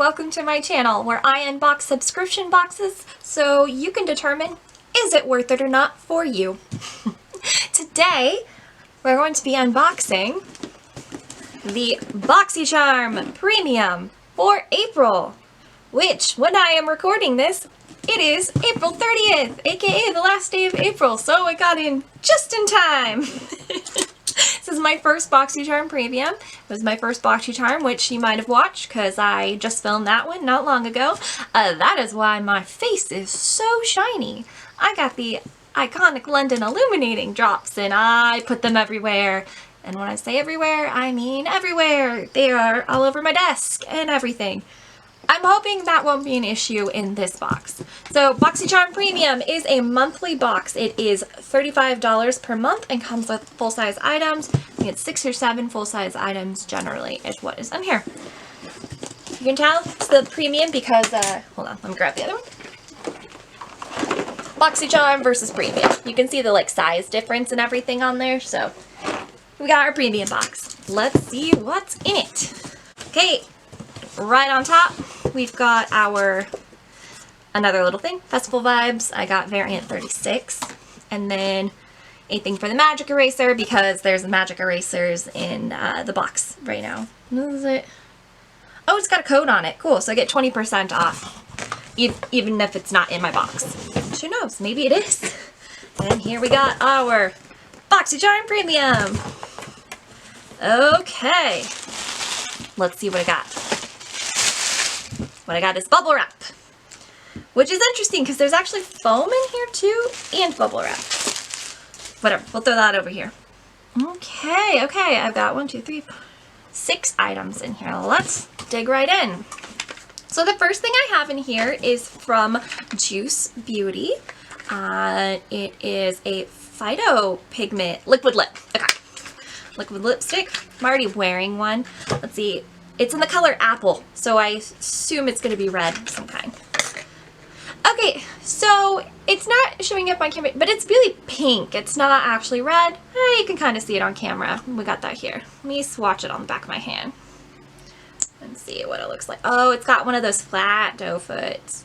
welcome to my channel where I unbox subscription boxes so you can determine is it worth it or not for you. Today we're going to be unboxing the BoxyCharm Premium for April, which when I am recording this, it is April 30th, aka the last day of April, so I got in just in time. This is my first BoxyCharm Premium. It was my first BoxyCharm, which you might have watched because I just filmed that one not long ago. That is why my face is so shiny. I got the iconic London illuminating drops and I put them everywhere. And when I say everywhere, I mean everywhere. They are all over my desk and everything. I'm hoping that won't be an issue in this box. So BoxyCharm Premium is a monthly box. It is $35 per month and comes with full-size items. I think it's 6 or 7 full-size items generally is what is in here. You can tell it's the premium because, hold on, let me grab the other one. BoxyCharm versus Premium. You can see the size difference and everything on there. So we got our premium box. Let's see what's in it. Okay, right on top, we've got our another little thing, Festival Vibes. I got variant 36. And then a thing for the magic eraser because there's magic erasers in the box right now. What is it? Oh, it's got a code on it. Cool. So I get 20% off even if it's not in my box. Who knows? Maybe it is. And here we got our BoxyCharm Premium. Okay. Let's see what I got. What I got is bubble wrap, which is interesting because there's actually foam in here too and bubble wrap. Whatever, we'll throw that over here. Okay, I've got 1, 2, 3, 4, 6 items in here. Let's dig right in. So the first thing I have in here is from Juice Beauty. It is a Phyto Pigment liquid lip. Okay, liquid lipstick. I'm already wearing one. Let's see. It's in the color apple, so I assume it's going to be red of some kind. Okay, so it's not showing up on camera, but it's really pink. It's not actually red. You can kind of see it on camera. We got that here. Let me swatch it on the back of my hand and see what it looks like. Oh, it's got one of those flat doe foots.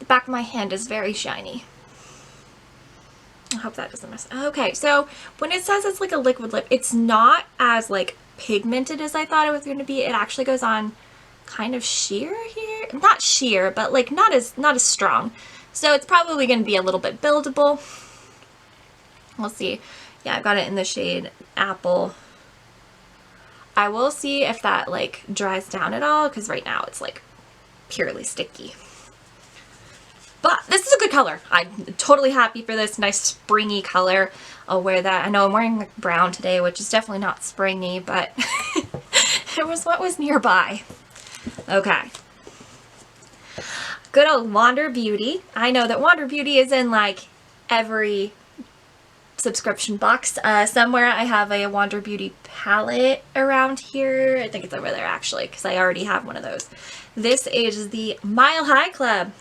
The back of my hand is very shiny. I hope that doesn't mess. Okay, so when it says it's like a liquid lip, it's not as pigmented as I thought it was going to be. It actually goes on kind of sheer here. Not sheer, but not as strong. So it's probably going to be a little bit buildable. We'll see. Yeah, I've got it in the shade Apple. I will see if that dries down at all because right now it's purely sticky. But this is a good color. I'm totally happy for this nice springy color. I'll wear that. I know I'm wearing brown today, which is definitely not springy, but it was what was nearby. Okay. Good old Wander Beauty. I know that Wander Beauty is in every subscription box. Somewhere I have a Wander Beauty palette around here. I think it's over there actually because I already have one of those. This is the Mile High Club,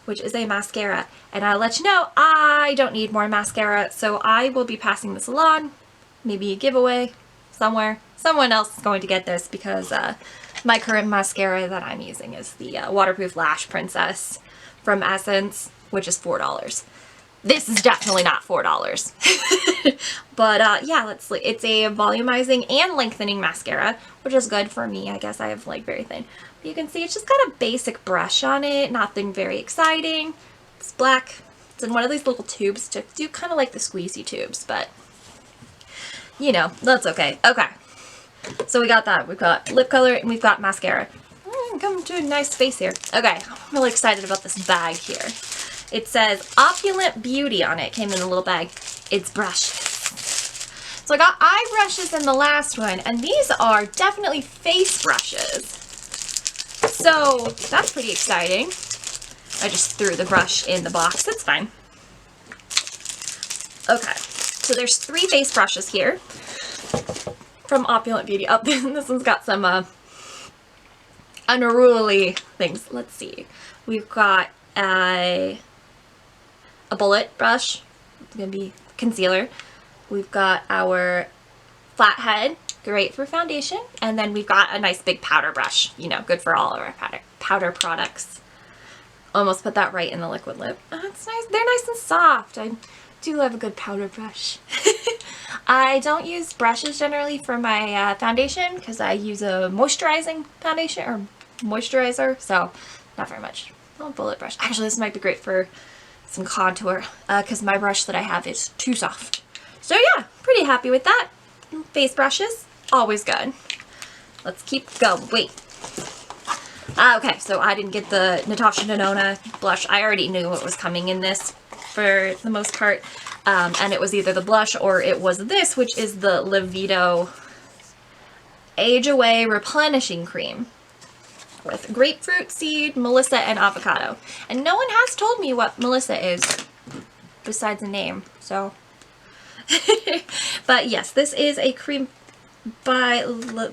which is a mascara. And I'll let you know, I don't need more mascara, so I will be passing this along. Maybe a giveaway somewhere. Someone else is going to get this because my current mascara that I'm using is the Waterproof Lash Princess from Essence, which is $4. This is definitely not $4. But yeah, it's a volumizing and lengthening mascara, which is good for me. I guess I have very thin. But you can see it's just got a basic brush on it, nothing very exciting. It's black. It's in one of these little tubes to do kind of like the squeezy tubes, but you know, that's okay. Okay. So we got that. We've got lip color and we've got mascara. Come to a nice face here. Okay, I'm really excited about this bag here. It says Opulent Beauty on it. Came in a little bag. It's brushes. So I got eye brushes in the last one, and these are definitely face brushes. So that's pretty exciting. I just threw the brush in the box. That's fine. Okay, so there's 3 face brushes here from Opulent Beauty. Oh, this one's got some unruly things. Let's see. We've got a bullet brush. It's going to be concealer. We've got our flathead great for foundation. And then we've got a nice big powder brush, you know, good for all of our powder products. Almost put that right in the liquid lip. Oh, it's nice. They're nice and soft. I do love a good powder brush. I don't use brushes generally for my foundation because I use a moisturizing foundation or moisturizer, so not very much. Oh, bullet brush. Actually, this might be great for some contour because my brush that I have is too soft. So yeah, pretty happy with that. Face brushes, always good. Let's keep going. Wait. Okay, so I didn't get the Natasha Denona blush. I already knew what was coming in this for the most part. And it was either the blush or it was this, which is the Livito Age Away Replenishing Cream with grapefruit seed, melissa, and avocado. And no one has told me what melissa is besides a name, so. But yes, this is a cream by Livito.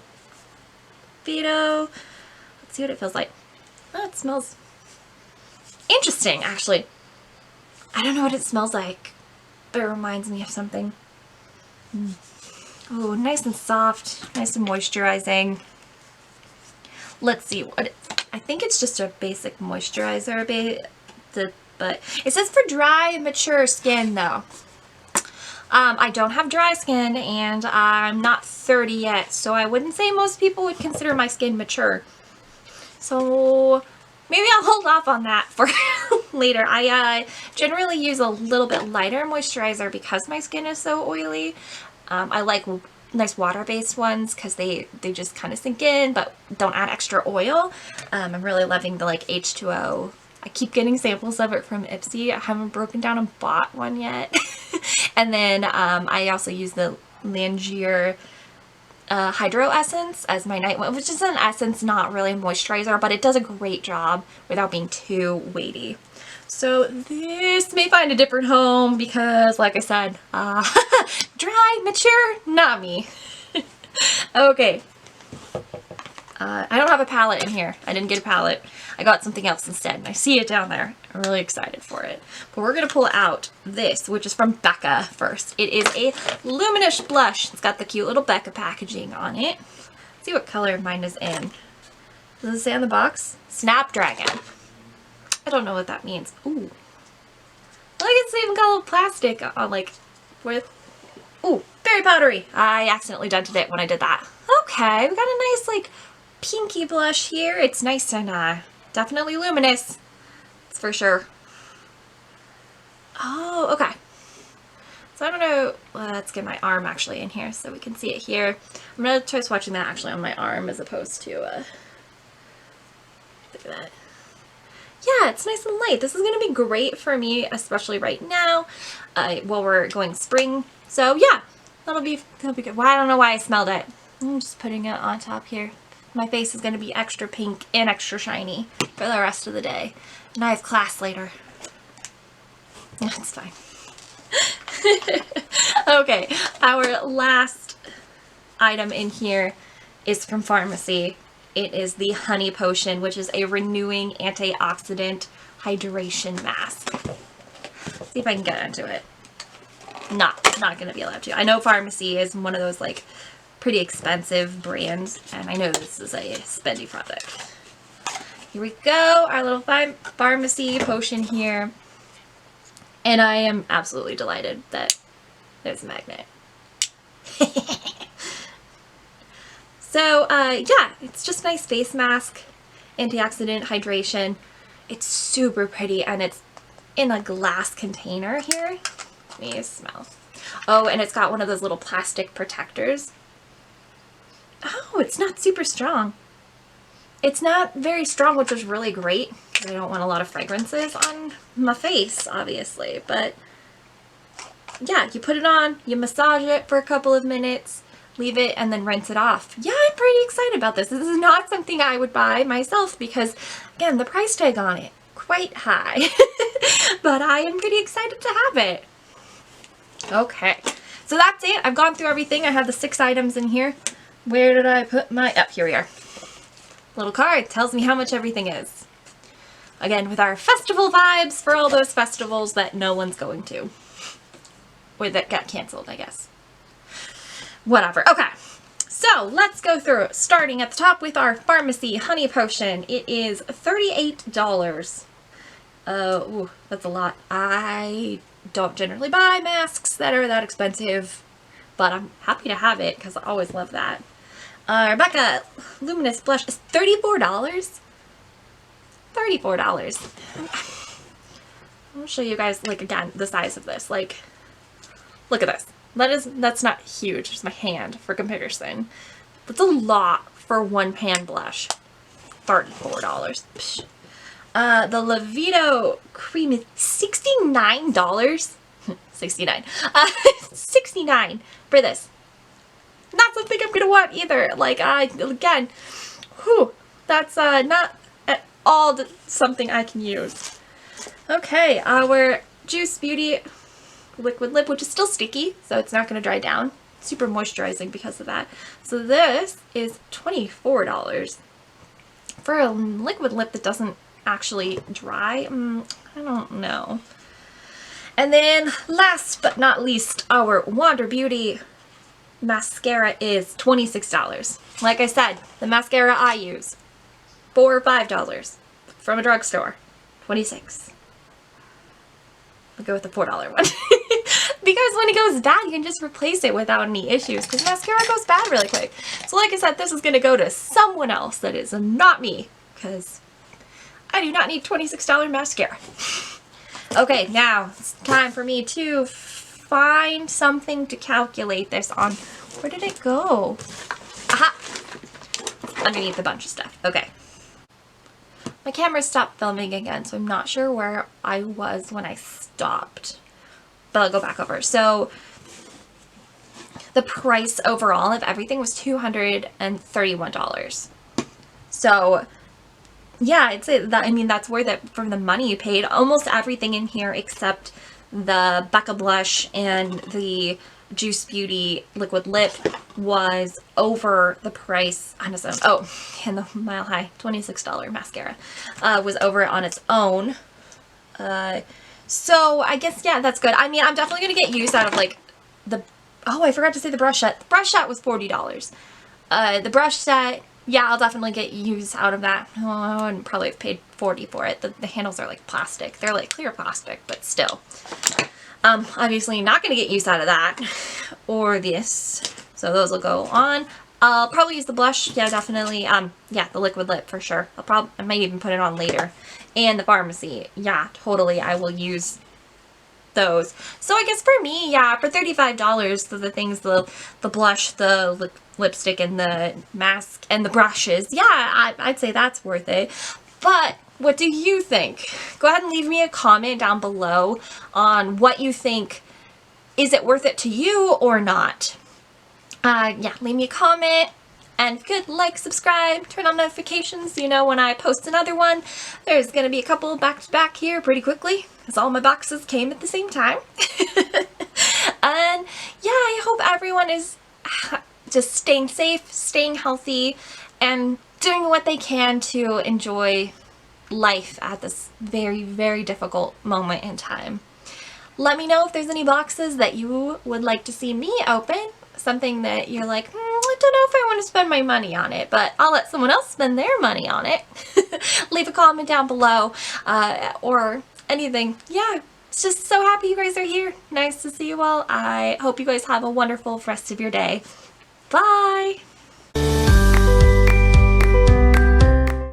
Let's see what it feels like. Oh, it smells interesting, actually. I don't know what it smells like, but it reminds me of something. Oh, nice and soft, nice and moisturizing. Let's see what I think it's just a basic moisturizer, but it says for dry, mature skin though. I don't have dry skin and I'm not 30 yet, so I wouldn't say most people would consider my skin mature. So maybe I'll hold off on that for later. I generally use a little bit lighter moisturizer because my skin is so oily. I like nice water-based ones because they just kind of sink in but don't add extra oil. I'm really loving the like H2O. I keep getting samples of it from Ipsy. I haven't broken down and bought one yet. And then I also use the Langier Hydro Essence as my night one, which is an essence, not really a moisturizer, but it does a great job without being too weighty. So this may find a different home because, like I said, dry, mature, not me. Okay. I don't have a palette in here. I didn't get a palette. I got something else instead, and I see it down there. I'm really excited for it. But we're going to pull out this, which is from Becca first. It is a luminous blush. It's got the cute little Becca packaging on it. Let's see what color mine is in. Does it say on the box? Snapdragon. I don't know what that means. Ooh. Look, it's even got a little plastic on, like, with... Ooh, very powdery. I accidentally dented it when I did that. Okay, we got a nice, like, pinky blush here. It's nice and definitely luminous. It's for sure. Oh, okay. So I don't know. Let's get my arm actually in here so we can see it here. I'm gonna try swatching that actually on my arm as opposed to look at that. Yeah, it's nice and light. This is gonna be great for me, especially right now, while we're going spring. So yeah, that'll be good. Well, I don't know why I smelled it. I'm just putting it on top here. My face is going to be extra pink and extra shiny for the rest of the day. And I have class later. That's fine. Okay, our last item in here is from Pharmacy. It is the Honey Potion, which is a renewing antioxidant hydration mask. Let's see if I can get into it. Not going to be allowed to. I know Pharmacy is one of those like pretty expensive brands, and I know this is a spendy product. Here we go, our little Pharmacy potion here, and I am absolutely delighted that there's a magnet. So yeah, it's just a nice face mask, antioxidant hydration. It's super pretty, and it's in a glass container here. Let me smell. Oh, and it's got one of those little plastic protectors. Oh, it's not super strong. It's not very strong, which is really great because I don't want a lot of fragrances on my face, obviously. But yeah, you put it on, you massage it for a couple of minutes, leave it, and then rinse it off. Yeah, I'm pretty excited about this. This is not something I would buy myself because, again, the price tag on it, quite high. But I am pretty excited to have it. Okay, so that's it. I've gone through everything. I have the 6 items in here. Where did I put my... Oh, here we are. Little card tells me how much everything is. Again, with our festival vibes for all those festivals that no one's going to. Or that got canceled, I guess. Whatever. Okay. So let's go through, starting at the top with our pharmacy honey potion. It is $38. Ooh, that's a lot. I don't generally buy masks that are that expensive, but I'm happy to have it because I always love that. Rebecca Luminous Blush is $34. $34. I'll show you guys, like, again, the size of this. Like, look at this. That's not huge. It's my hand for comparison. That's a lot for one pan blush. $34. Psh. The Levito cream is $69. 69. 69 for this. Not something I'm gonna want either. Like, again, whew, that's not at all something I can use. Okay, our Juice Beauty liquid lip, which is still sticky, so it's not going to dry down. Super moisturizing because of that. So this is $24 for a liquid lip that doesn't actually dry. I don't know. And then last but not least, our Wander Beauty mascara is $26. Like I said, the mascara I use, $4 or $5 from a drugstore, $26. I'll go with the $4 one. Because when it goes bad, you can just replace it without any issues, because mascara goes bad really quick. So like I said, this is going to go to someone else that is not me, because I do not need $26 mascara. Okay, now it's time for me to find something to calculate this on. Where did it go? Aha! Underneath a bunch of stuff. Okay. My camera stopped filming again, so I'm not sure where I was when I stopped. But I'll go back over. So the price overall of everything was $231. So yeah, I'd say that, I mean, that's worth it for the money you paid. Almost everything in here except the Becca blush and the Juice Beauty liquid lip was over the price on its own. Oh, and the Mile High $26 mascara was over on its own. So I guess, yeah, that's good. I mean, I'm definitely going to get use out of, like, the... Oh, I forgot to say the brush set. The brush set was $40. The brush set, yeah, I'll definitely get use out of that. Oh, I wouldn't probably have paid $40 for it. The handles are, like, plastic. They're, like, clear plastic, but still. Obviously not going to get use out of that. Or this. So those will go on. I'll probably use the blush. Yeah, definitely. Yeah, the liquid lip for sure. I might even put it on later. And the pharmacy. Yeah, totally. I will use those. So I guess for me, yeah, for $35, so the things, the blush, the lipstick, and the mask, and the brushes, yeah, I'd say that's worth it. But what do you think? Go ahead and leave me a comment down below on what you think. Is it worth it to you or not? Yeah, leave me a comment. And if you could, like, subscribe, turn on notifications so you know when I post another one. There's going to be a couple back-to-back here pretty quickly, because all my boxes came at the same time. And yeah, I hope everyone is just staying safe, staying healthy, and doing what they can to enjoy life at this very, very difficult moment in time. Let me know if there's any boxes that you would like to see me open. Something that you're like, I don't know if I want to spend my money on it, but I'll let someone else spend their money on it. Leave a comment down below, or anything. Yeah, it's just so happy you guys are here. Nice to see you all. I hope you guys have a wonderful rest of your day. Bye!